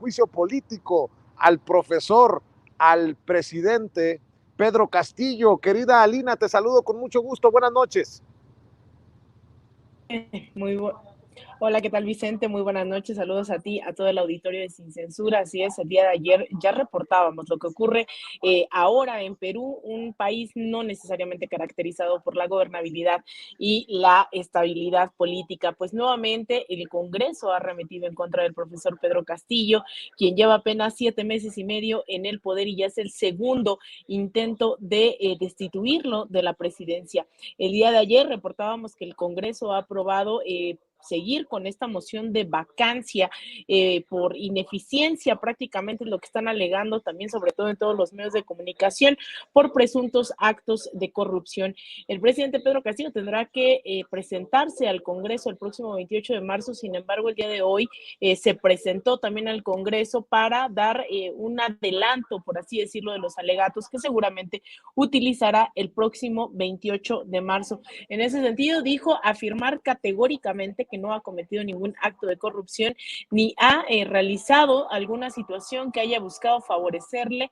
juicio político al profesor, al presidente Pedro Castillo. Querida Alina, te saludo con mucho gusto. Buenas noches. Muy bu Hola, ¿qué tal, Vicente? Muy buenas noches. Saludos a ti, a todo el auditorio de Sin Censura. Así es, el día de ayer ya reportábamos lo que ocurre ahora en Perú, un país no necesariamente caracterizado por la gobernabilidad y la estabilidad política. Pues nuevamente el Congreso ha arremetido en contra del profesor Pedro Castillo, quien lleva apenas 7 meses y medio en el poder y ya es el segundo intento de destituirlo de la presidencia. El día de ayer reportábamos que el Congreso ha aprobado seguir con esta moción de vacancia por ineficiencia, prácticamente es lo que están alegando también, sobre todo en todos los medios de comunicación, por presuntos actos de corrupción. El presidente Pedro Castillo tendrá que presentarse al Congreso el próximo 28 de marzo, sin embargo, el día de hoy se presentó también al Congreso para dar un adelanto, por así decirlo, de los alegatos que seguramente utilizará el próximo 28 de marzo. En ese sentido, dijo afirmar categóricamente que no ha cometido ningún acto de corrupción ni ha realizado alguna situación que haya buscado favorecerle.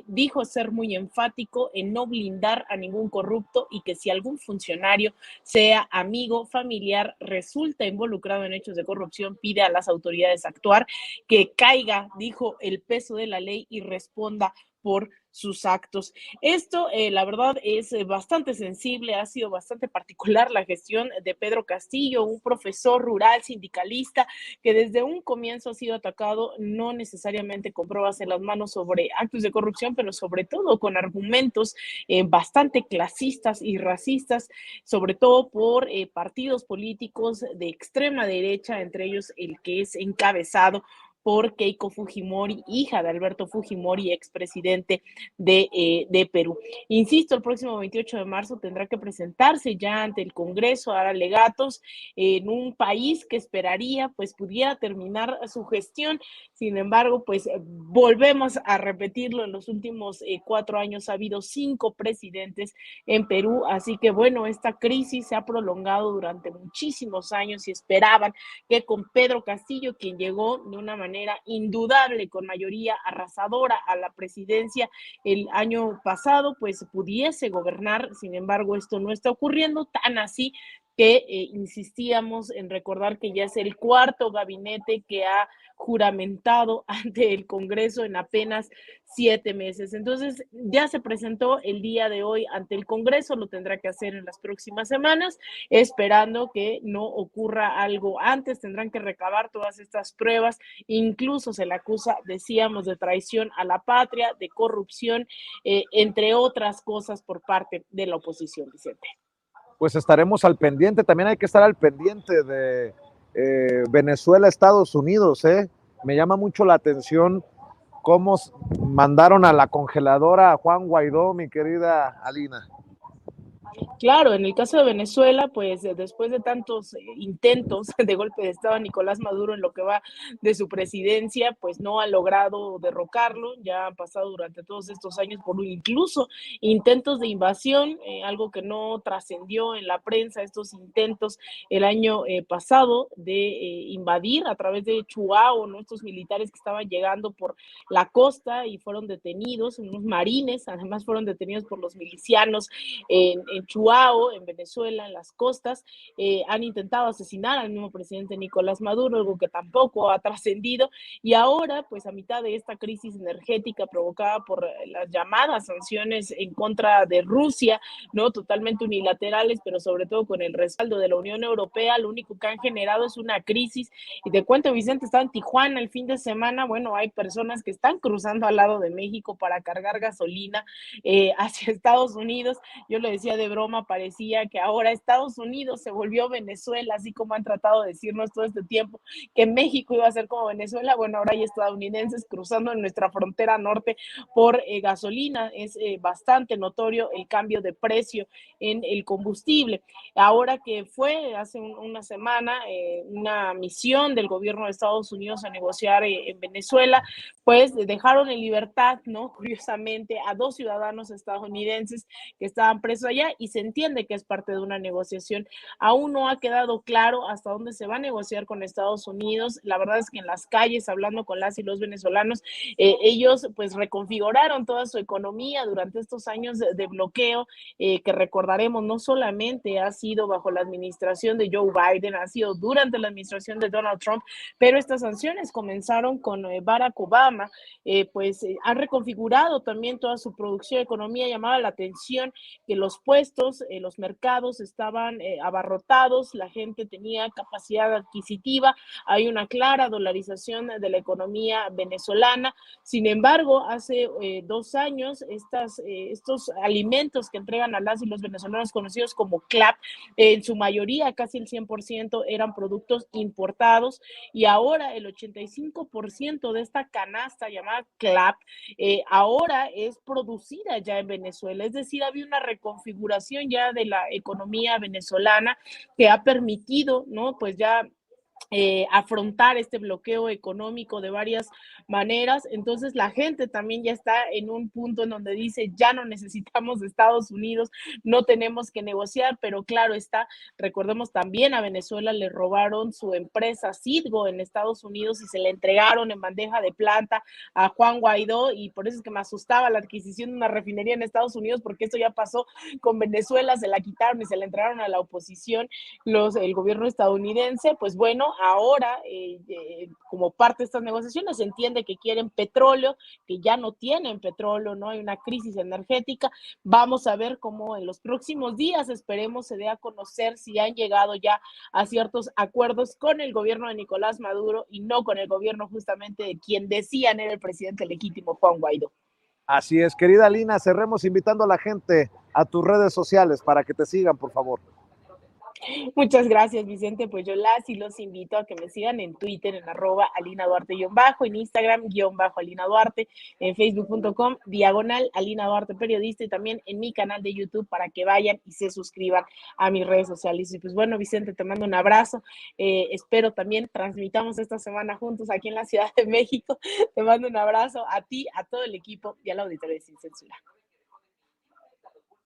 Dijo ser muy enfático en no blindar a ningún corrupto y que si algún funcionario, sea amigo, familiar, resulta involucrado en hechos de corrupción, pide a las autoridades actuar, que caiga, dijo, el peso de la ley y responda por sus actos. Esto, la verdad, es bastante sensible, ha sido bastante particular la gestión de Pedro Castillo, un profesor rural sindicalista que desde un comienzo ha sido atacado, no necesariamente con pruebas en las manos sobre actos de corrupción, pero sobre todo con argumentos bastante clasistas y racistas, sobre todo por partidos políticos de extrema derecha, entre ellos el que es encabezado por Keiko Fujimori, hija de Alberto Fujimori, expresidente de Perú. Insisto, el próximo 28 de marzo tendrá que presentarse ya ante el Congreso, a dar alegatos en un país que esperaría pues pudiera terminar su gestión. Sin embargo, pues volvemos a repetirlo, en los últimos 4 años ha habido 5 presidentes en Perú, así que bueno, esta crisis se ha prolongado durante muchísimos años y esperaban que con Pedro Castillo, quien llegó de una manera indudable, con mayoría arrasadora a la presidencia el año pasado, pues pudiese gobernar. Sin embargo, esto no está ocurriendo, tan así que insistíamos en recordar que ya es el cuarto gabinete que ha juramentado ante el Congreso en apenas 7 meses. Entonces, ya se presentó el día de hoy ante el Congreso, lo tendrá que hacer en las próximas semanas, esperando que no ocurra algo antes. Tendrán que recabar todas estas pruebas, incluso se le acusa, decíamos, de traición a la patria, de corrupción, entre otras cosas por parte de la oposición, Vicente. Pues estaremos al pendiente, también hay que estar al pendiente de Venezuela, Estados Unidos. Me llama mucho la atención cómo mandaron a la congeladora a Juan Guaidó, mi querida Alina. Claro, en el caso de Venezuela, pues después de tantos intentos de golpe de Estado a Nicolás Maduro en lo que va de su presidencia, pues no ha logrado derrocarlo. Ya han pasado durante todos estos años por incluso intentos de invasión, algo que no trascendió en la prensa, estos intentos el año pasado de invadir a través de Chuao, ¿no? Estos militares que estaban llegando por la costa y fueron detenidos, unos marines, además fueron detenidos por los milicianos en Chuao, en Venezuela, en las costas. Han intentado asesinar al mismo presidente Nicolás Maduro, algo que tampoco ha trascendido, y ahora, pues a mitad de esta crisis energética provocada por las llamadas sanciones en contra de Rusia, ¿no? Totalmente unilaterales, pero sobre todo con el respaldo de la Unión Europea, lo único que han generado es una crisis. Y te cuento, Vicente, estaba en Tijuana el fin de semana, bueno, hay personas que están cruzando al lado de México para cargar gasolina hacia Estados Unidos. Yo le decía de broma, parecía que ahora Estados Unidos se volvió Venezuela, así como han tratado de decirnos todo este tiempo que México iba a ser como Venezuela. Bueno, ahora hay estadounidenses cruzando en nuestra frontera norte por gasolina. Es bastante notorio el cambio de precio en el combustible. Ahora que fue hace una semana una misión del gobierno de Estados Unidos a negociar en Venezuela, pues dejaron en libertad, ¿no? Curiosamente, a 2 ciudadanos estadounidenses que estaban presos allá y se entiende que es parte de una negociación. Aún no ha quedado claro hasta dónde se va a negociar con Estados Unidos. La verdad es que en las calles, hablando con las y los venezolanos, ellos pues reconfiguraron toda su economía durante estos años de bloqueo, que recordaremos no solamente ha sido bajo la administración de Joe Biden, ha sido durante la administración de Donald Trump, pero estas sanciones comenzaron con Barack Obama, han reconfigurado también toda su producción, economía. Llamaba la atención que los puestos, los mercados estaban abarrotados, la gente tenía capacidad adquisitiva, hay una clara dolarización de la economía venezolana. Sin embargo, hace 2 años, estos alimentos que entregan a las y los venezolanos conocidos como CLAP, en su mayoría, casi el 100%, eran productos importados, y ahora el 85% de esta canasta llamada CLAP ahora es producida ya en Venezuela. Es decir, había una reconfiguración ya de la economía venezolana que ha permitido, ¿no? Pues ya afrontar este bloqueo económico de varias maneras. Entonces la gente también ya está en un punto en donde dice, ya no necesitamos de Estados Unidos, no tenemos que negociar, pero claro está, recordemos también a Venezuela le robaron su empresa Citgo en Estados Unidos y se le entregaron en bandeja de plata a Juan Guaidó, y por eso es que me asustaba la adquisición de una refinería en Estados Unidos, porque esto ya pasó con Venezuela, se la quitaron y se la entregaron a la oposición el gobierno estadounidense. Pues bueno, ahora, como parte de estas negociaciones, se entiende que quieren petróleo, que ya no tienen petróleo, ¿no? Hay una crisis energética. Vamos a ver cómo en los próximos días, esperemos, se dé a conocer si han llegado ya a ciertos acuerdos con el gobierno de Nicolás Maduro y no con el gobierno justamente de quien decían era el presidente legítimo, Juan Guaidó. Así es, querida Lina, cerremos invitando a la gente a tus redes sociales para que te sigan, por favor. Muchas gracias, Vicente. Pues yo las y los invito a que me sigan en Twitter, en @Alina Duarte_, en Instagram _Alina Duarte, en Facebook.com/Alina Duarte Periodista, y también en mi canal de YouTube para que vayan y se suscriban a mis redes sociales. Y pues bueno, Vicente, te mando un abrazo. Espero también transmitamos esta semana juntos aquí en la Ciudad de México. Te mando un abrazo a ti, a todo el equipo y al auditorio de Sin Censura.